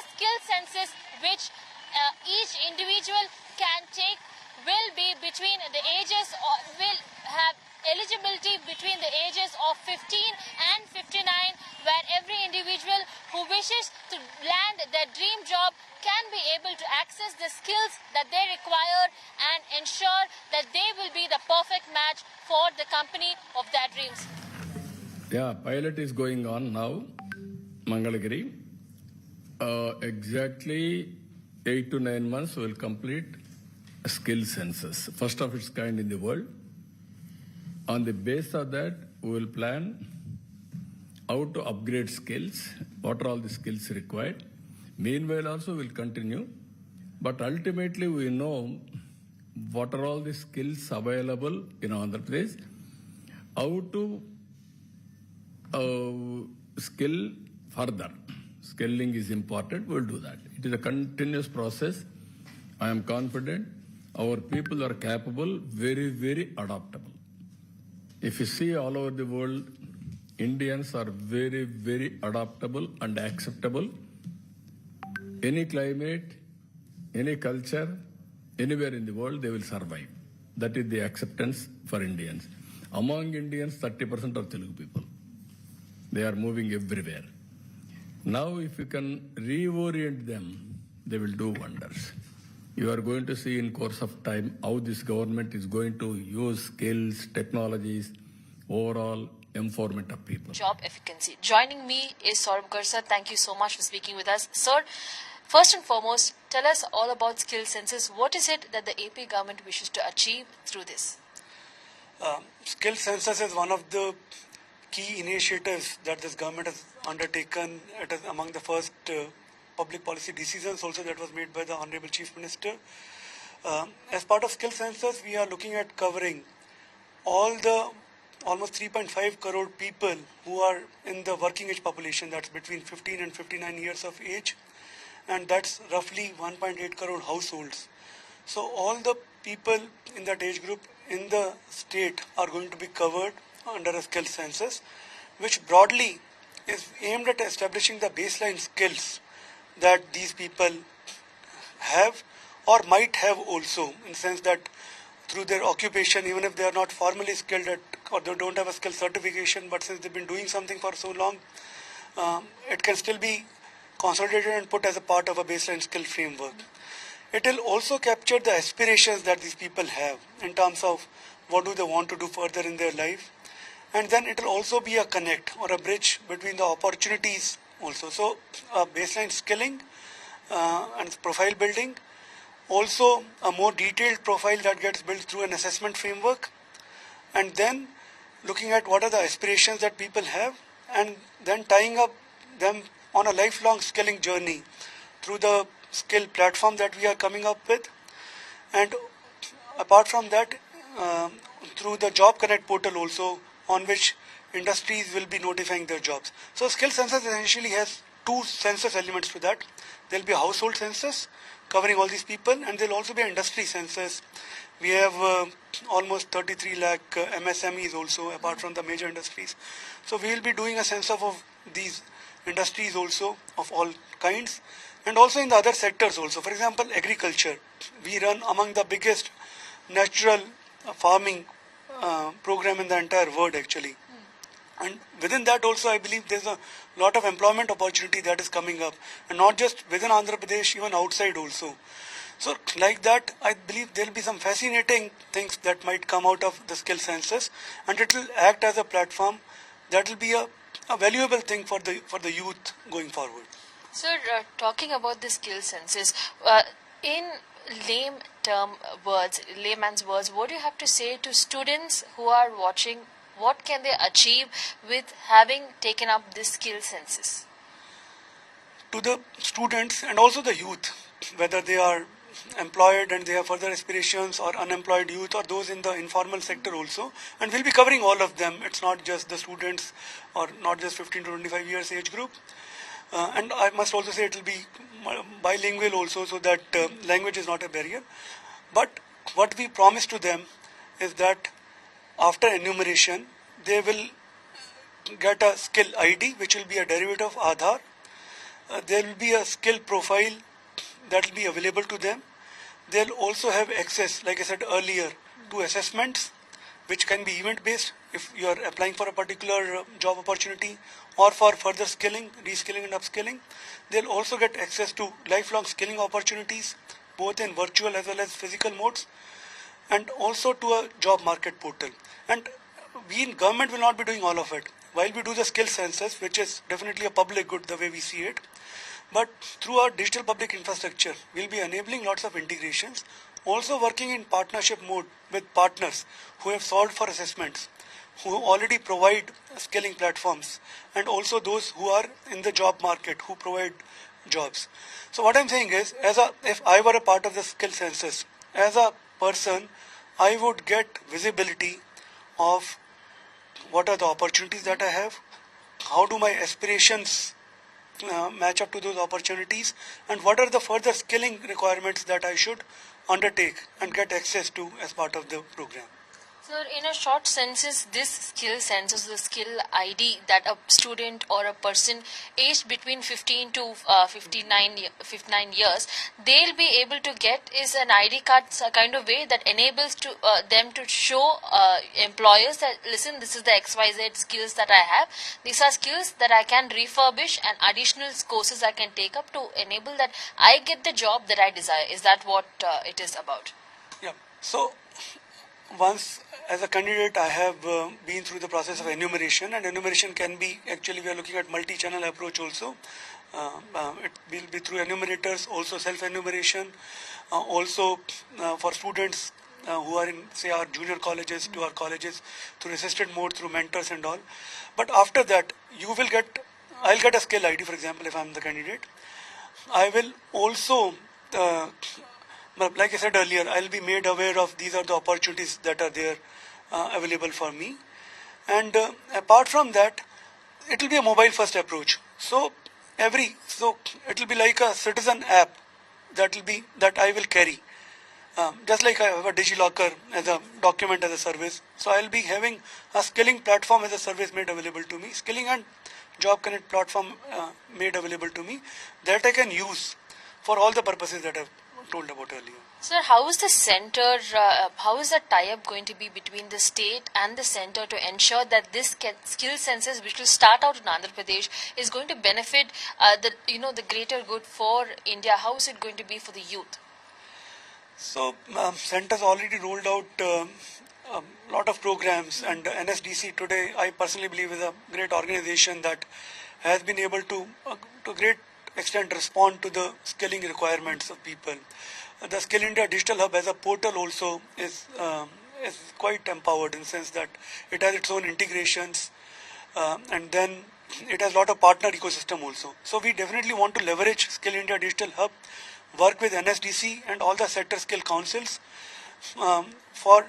this skill census, which each individual can take, will be between the ages, or will have eligibility between the ages of 15 and 59, where every individual who wishes to land their dream job can be able to access the skills that they require and ensure that they will be the perfect match for the company of their dreams. Yeah, pilot is going on now, Mangalagiri. Exactly 8 to 9 months will complete a skill census, first of its kind in the world. On the basis of that, we will plan how to upgrade skills, what are all the skills required. Meanwhile also will continue, but ultimately we know what are all the skills available in Andhra Pradesh, how to skill further. Skilling is important, we'll do that. It is a continuous process. I am confident our people are capable, very, very adaptable. If you see all over the world, Indians are very, very adaptable and acceptable. Any climate, any culture, anywhere in the world, they will survive. That is the acceptance for Indians. Among Indians, 30% are Telugu people. They are moving everywhere. Now, if you can reorient them, they will do wonders. You are going to see in course of time how this government is going to use skills, technologies, overall empowerment of people. Job efficiency. Joining me is Saurabh Garsa. Thank you so much for speaking with us. Sir, first and foremost, tell us all about skill census. What is it that the AP government wishes to achieve through this? Skill census is one of the key initiatives that this government has undertaken. It is among the first public policy decisions also that was made by the Honorable Chief Minister. As part of skill census, we are looking at covering all the almost 3.5 crore people who are in the working age population, that's between 15 and 59 years of age, and that's roughly 1.8 crore households. So all the people in that age group in the state are going to be covered under a skill census, which broadly is aimed at establishing the baseline skills that these people have or might have also, in the sense that through their occupation, even if they are not formally skilled at, or they don't have a skill certification, but since they've been doing something for so long, it can still be consolidated and put as a part of a baseline skill framework. It will also capture the aspirations that these people have in terms of what do they want to do further in their life, and then it will also be a connect or a bridge between the opportunities also. So baseline skilling and profile building, also a more detailed profile that gets built through an assessment framework, and then looking at what are the aspirations that people have, and then tying up them on a lifelong skilling journey through the skill platform that we are coming up with, and apart from that through the Job Connect portal also, on which industries will be notifying their jobs. So skill census essentially has two census elements to that. There will be a household census covering all these people, and there will also be an industry census. We have almost 33 lakh MSMEs also, apart from the major industries. So we will be doing a census of these industries also of all kinds, and also in the other sectors also. For example, agriculture. We run among the biggest natural farming program in the entire world actually. And within that also, I believe there's a lot of employment opportunity that is coming up, and not just within Andhra Pradesh, even outside also. So like that, I believe there will be some fascinating things that might come out of the skill census, and it will act as a platform that will be a valuable thing for the youth going forward. Sir, talking about the skill census, in layman's words, what do you have to say to students who are watching? What can they achieve with having taken up this skill census? To the students and also the youth, whether they are employed and they have further aspirations, or unemployed youth, or those in the informal sector also, and we'll be covering all of them. It's not just the students, or not just 15 to 25 years age group. And I must also say it will be bilingual also, so that language is not a barrier. But what we promise to them is that after enumeration, they will get a skill ID, which will be a derivative of Aadhaar. there will be a skill profile that will be available to them. They'll also have access, like I said earlier, to assessments, which can be event-based if you are applying for a particular job opportunity or for further skilling, reskilling and upskilling. They'll also get access to lifelong skilling opportunities, both in virtual as well as physical modes, and also to a job market portal. And we in government will not be doing all of it. While we do the skill census, which is definitely a public good the way we see it, but through our digital public infrastructure, we'll be enabling lots of integrations, also working in partnership mode with partners who have solved for assessments, who already provide skilling platforms, and also those who are in the job market who provide jobs. So what I'm saying is, if I were a part of the skill census, as a person, I would get visibility of what are the opportunities that I have, how do my aspirations match up to those opportunities, and what are the further skilling requirements that I should undertake and get access to as part of the program. Sir, in a short census, this skill census, the skill ID that a student or a person aged between 15 to 59 years, they'll be able to get is an ID card kind of way that enables to them to show employers that, listen, this is the XYZ skills that I have. These are skills that I can refurbish and additional courses I can take up to enable that I get the job that I desire. Is that what it is about? Yeah. So once as a candidate, I have been through the process of enumeration, and enumeration can be, actually we are looking at multi-channel approach also. It will be through enumerators, also self-enumeration, also for students who are in, say, our junior colleges to our colleges, through assisted mode, through mentors and all. But after that, I'll get a skill ID, for example, if I'm the candidate. I will also like I said earlier, I'll be made aware of these are the opportunities that are there available for me. And apart from that, it will be a mobile first approach. So it will be like a citizen app that I will carry. Just like I have a DigiLocker as a document as a service. So I'll be having a skilling platform as a service made available to me. Skilling and Job Connect platform made available to me that I can use for all the purposes that I've told about earlier. Sir, how is the center, how is the tie-up going to be between the state and the center to ensure that this skill census, which will start out in Andhra Pradesh, is going to benefit the greater good for India? How is it going to be for the youth? So, centers already rolled out a lot of programs, and NSDC today, I personally believe, is a great organization that has been able to great extent respond to the skilling requirements of people. The Skill India Digital Hub as a portal also is quite empowered in the sense that it has its own integrations, and then it has a lot of partner ecosystem also. So we definitely want to leverage Skill India Digital Hub, work with NSDC and all the sector skill councils for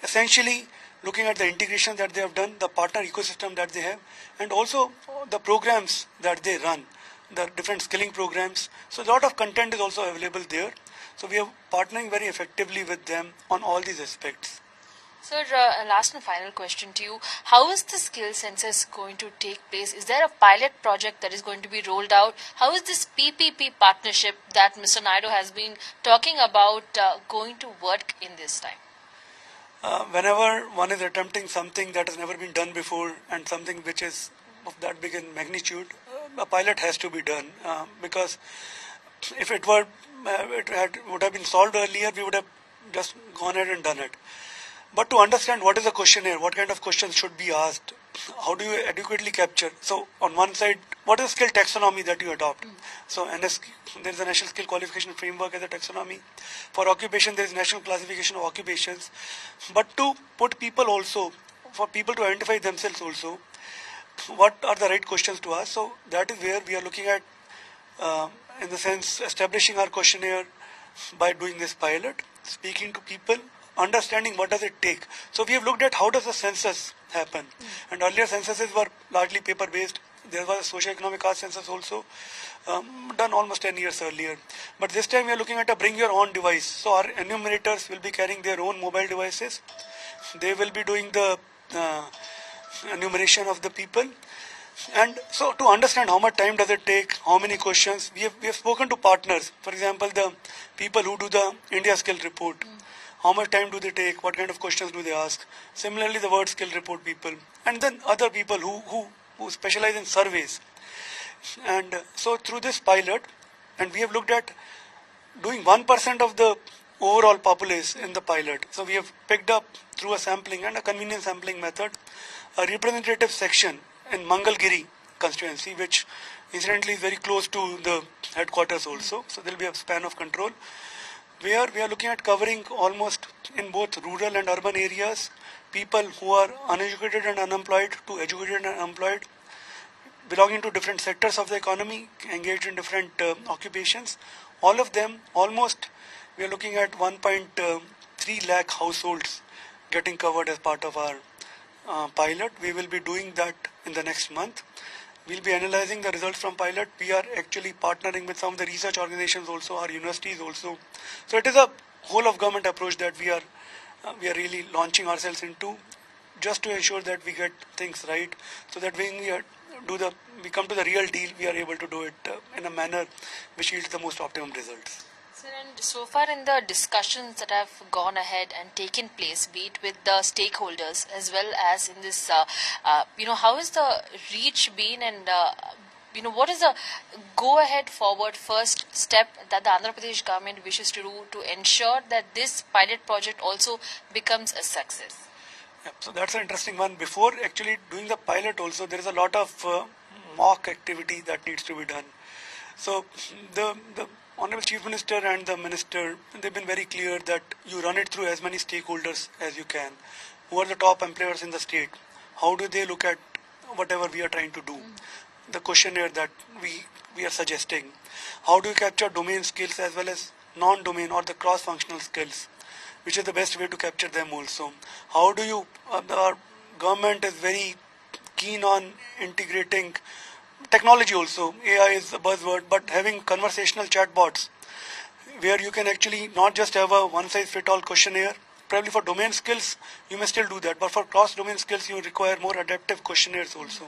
essentially looking at the integration that they have done, the partner ecosystem that they have, and also the programs that they run, the different skilling programs. So a lot of content is also available there. So we are partnering very effectively with them on all these aspects. Sir, last and final question to you. How is the skill census going to take place? Is there a pilot project that is going to be rolled out? How is this PPP partnership that Mr. Nadu has been talking about going to work in this time? Whenever one is attempting something that has never been done before and something which is of that big in magnitude, a pilot has to be done because if it would have been solved earlier, we would have just gone ahead and done it. But to understand what is a questionnaire, what kind of questions should be asked, how do you adequately capture? So on one side, what is the skill taxonomy that you adopt? So there is a National Skill Qualification Framework as a taxonomy. For occupation, there is National Classification of Occupations. But to put people also, for people to identify themselves also, what are the right questions to ask? So that is where we are looking at, in the sense, establishing our questionnaire by doing this pilot, speaking to people, understanding what does it take. So we have looked at how does the census happen. And earlier censuses were largely paper-based. There was a socio-economic class census also done almost 10 years earlier. But this time we are looking at a bring your own device. So our enumerators will be carrying their own mobile devices. They will be doing the enumeration of the people. And so to understand how much time does it take, how many questions, we have spoken to partners. For example, the people who do the India skill report. How much time do they take? What kind of questions do they ask? Similarly, the word skill report people. And then other people who specialize in surveys. And so through this pilot, and we have looked at doing 1% of the overall populace in the pilot. So we have picked up through a sampling and a convenience sampling method, a representative section in Mangalgiri constituency, which incidentally is very close to the headquarters also. So there will be a span of control, where we are looking at covering almost in both rural and urban areas, people who are uneducated and unemployed to educated and unemployed, belonging to different sectors of the economy, engaged in different occupations. All of them, almost, we are looking at 1.3 lakh households getting covered as part of our pilot. We will be doing that in the next month. We'll be analyzing the results from pilot. We are actually partnering with some of the research organizations also, our universities also. So it is a whole of government approach that we are really launching ourselves into, just to ensure that we get things right, so that when we come to the real deal, we are able to do it in a manner which yields the most optimum results. Sir, and so far in the discussions that have gone ahead and taken place, be it with the stakeholders as well as in this, how has the reach been, and what is the go-ahead forward first step that the Andhra Pradesh government wishes to do to ensure that this pilot project also becomes a success? Yeah, so that's an interesting one. Before actually doing the pilot also, there is a lot of mock activity that needs to be done. So the Honorable Chief Minister and the Minister, they've been very clear that you run it through as many stakeholders as you can. Who are the top employers in the state? How do they look at whatever we are trying to do? The questionnaire that we are suggesting. How do you capture domain skills as well as non-domain or the cross-functional skills? Which is the best way to capture them also? How do you, our government is very keen on integrating technology also. AI is a buzzword, but having conversational chatbots where you can actually not just have a one-size-fits-all questionnaire. Probably for domain skills, you may still do that, but for cross-domain skills, you require more adaptive questionnaires also.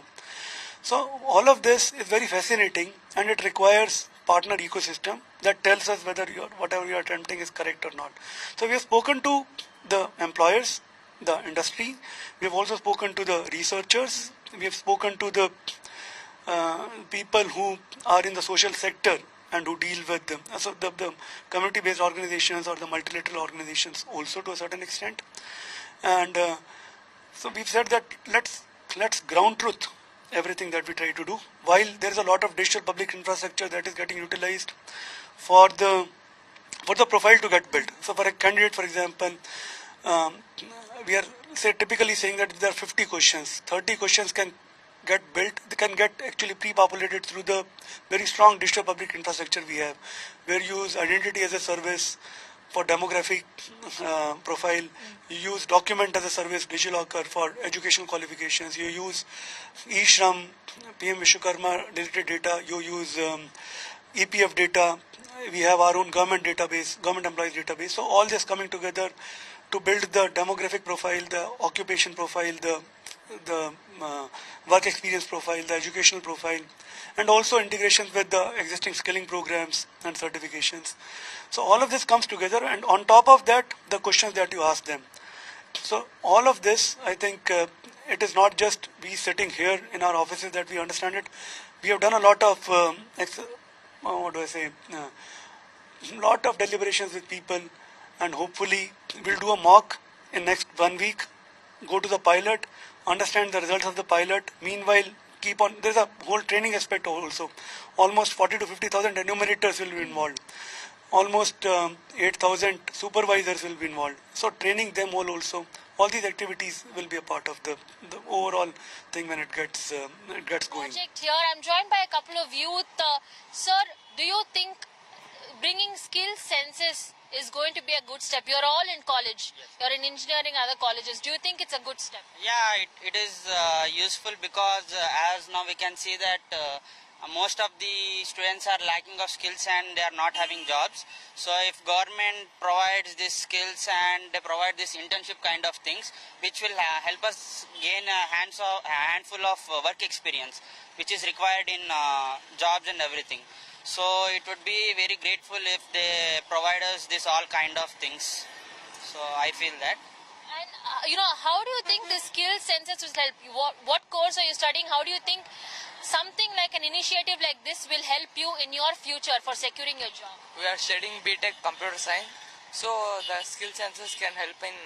So all of this is very fascinating, and it requires partner ecosystem that tells us whether whatever you are attempting is correct or not. So we have spoken to the employers, the industry. We have also spoken to the researchers. We have spoken to the people who are in the social sector and who deal with them. So the community-based organizations or the multilateral organizations also to a certain extent. And so we've said that let's ground truth everything that we try to do, while there is a lot of digital public infrastructure that is getting utilized for the profile to get built. So for a candidate, for example, we are typically saying that if there are 50 questions, 30 questions can get built, they can get actually pre-populated through the very strong digital public infrastructure we have, where you use identity as a service for demographic profile, you use document as a service, DigiLocker for educational qualifications, you use eShram, PM Vishwakarma related data, you use EPF data, we have our own government database, government employees database. So all this coming together to build the demographic profile, the occupation profile, the work experience profile, the educational profile, and also integrations with the existing skilling programs and certifications. So all of this comes together, and on top of that, the questions that you ask them. So all of this, I think it is not just we sitting here in our offices that we understand it. We have done a lot of, lot of deliberations with people, and hopefully we'll do a mock in next 1 week, go to the pilot, understand the results of the pilot. Meanwhile, keep on, there's a whole training aspect also. Almost 40 to 50,000 enumerators will be involved. Almost 8,000 supervisors will be involved. So training them all also. All these activities will be a part of the overall thing when it gets going. Project here, I'm joined by a couple of youth. Sir, do you think bringing skill census is going to be a good step? You're all in college. Yes. You're in engineering and other colleges. Do you think it's a good step? Yeah, it is useful because as now we can see that most of the students are lacking of skills and they are not having jobs. So if government provides these skills and they provide this internship kind of things, which will help us gain a handful of work experience, which is required in jobs and everything. So it would be very grateful if they provide us this all kind of things. So I feel that. And how do you think the skill census will help you? What course are you studying? How do you think something like an initiative like this will help you in your future for securing your job? We are studying BTech Computer Science, so the skill census can help in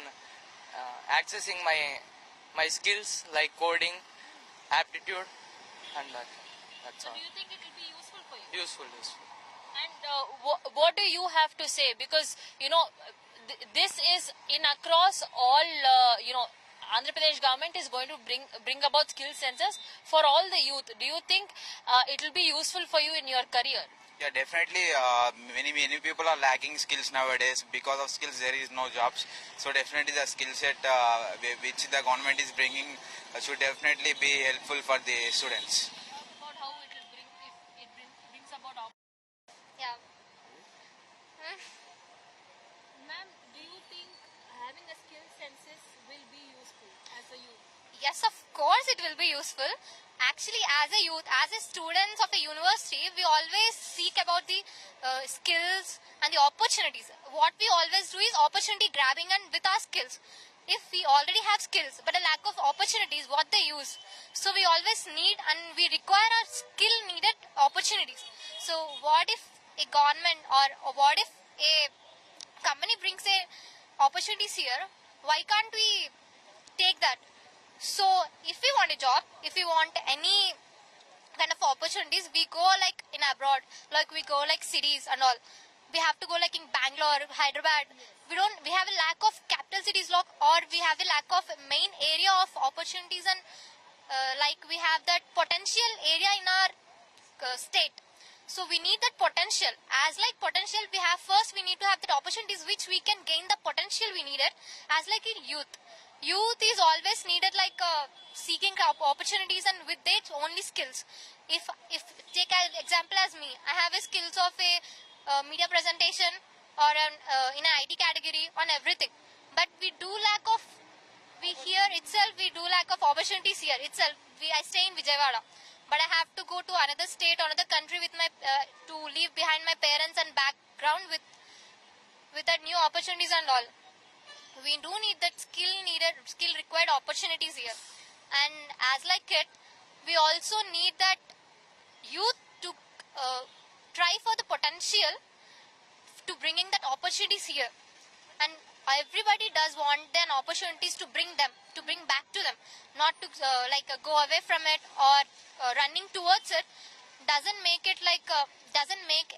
accessing my skills like coding, aptitude, and that's So all. do you think it will be useful for you? Useful. And what do you have to say? Because this is in across all. Andhra Pradesh government is going to bring about skill census for all the youth. Do you think it will be useful for you in your career? Yeah, definitely. Many people are lacking skills nowadays. Because of skills, there is no jobs. So definitely, the skill set which the government is bringing should definitely be helpful for the students. About how it will bring if it brings about. Yeah. Ma'am, do you think having a skill census will be useful as a youth? Yes, of course it will be useful. Actually, as a youth, as a students of a university, we always seek about the skills and the opportunities. What we always do is opportunity grabbing and with our skills. If we already have skills but a lack of opportunities, what they use? So we always need and we require our skill needed opportunities. So what if a government or what if a company brings a opportunities here, why can't we take that? So if we want a job, if we want any kind of opportunities, we go like in abroad, like we go like cities and all. We have to go like in Bangalore, Hyderabad. We have a lack of capital cities or we have a lack of main area of opportunities and like we have that potential area in our state. So we need that potential. As like potential we have, first we need to have that opportunities which we can gain the potential we needed. As like in youth is always needed like seeking opportunities and with it only skills. If take an example as me, I have a skills of a media presentation or in an IT category on everything, but we do lack of opportunities here itself. I stay in Vijayawada, but I have to go to another state, another country with my to leave behind my parents and background with that new opportunities and all. We do need that skill required opportunities here, and as like it, we also need that youth to try for the potential to bringing that opportunities here, and everybody does want then opportunities to bring back to them, not to go away from it or running towards it. Doesn't make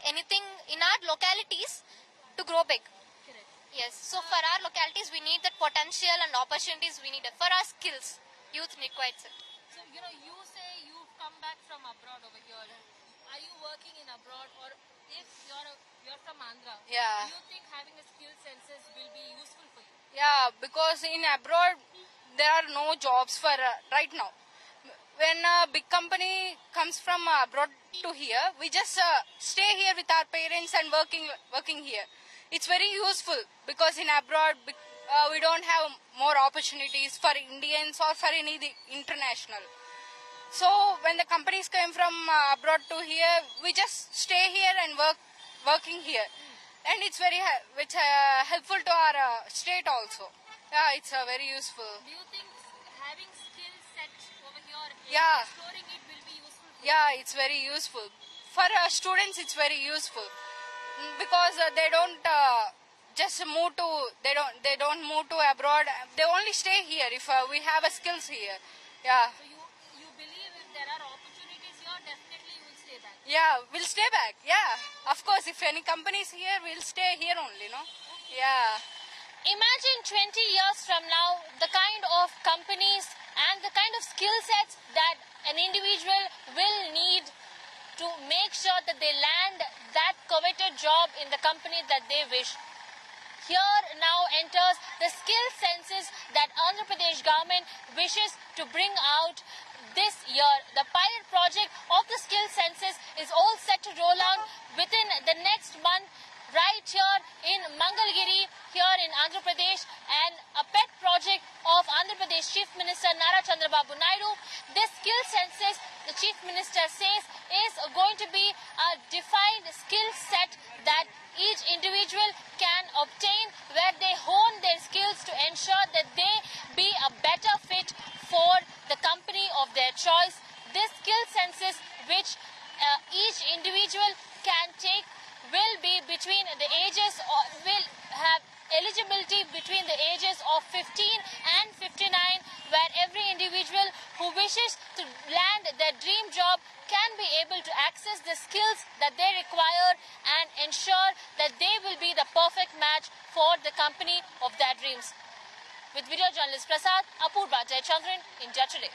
anything in our localities to grow big. Correct. Yes, so for our localities we need that potential and opportunities we need it. For our skills, youth requires it. So you say you've come back from abroad over here. Are you working in abroad, or if you're from Andhra? Yeah. Do you think having a skill census will be useful for you? Yeah, because in abroad there are no jobs for right now. When a big company comes from abroad to here, we just stay here with our parents and working here. It's very useful because in abroad we don't have more opportunities for Indians or for any international. So when the companies came from abroad to here, we just stay here and working here, and it's very helpful to our state also. Yeah, it's very useful. Do you think having skill set over here, Yeah. exploring it will be useful for you? Yeah, it's very useful. For students, it's very useful because they don't just move to they don't move to abroad. They only stay here if we have skills here. Yeah. So you believe if there are opportunities here, definitely you will stay back. Yeah, we'll stay back. Yeah, of course. If any company is here, we'll stay here only. No. Yeah. Imagine 20 years from now, the kind of companies and the kind of skill sets that an individual will need to make sure that they land that coveted job in the company that they wish. Here now enters the skill census that Andhra Pradesh government wishes to bring out this year. The pilot project of the skill census is all set to roll out within the next month right here in Mangalgiri, here in Andhra Pradesh, and a pet project of Andhra Pradesh Chief Minister Nara Chandrababu Naidu. This skill census, the Chief Minister says, is going to be a defined skill set that each individual can obtain, where they hone their skills to ensure that they be a better fit for the company of their choice. This skill census, which each individual can take, will be between the ages, or will have eligibility between the ages of 15 and 59, where every individual who wishes to land their dream job can be able to access the skills that they require and ensure that they will be the perfect match for the company of their dreams. With video journalist Prasad, Apurva Jayachandran, India Today.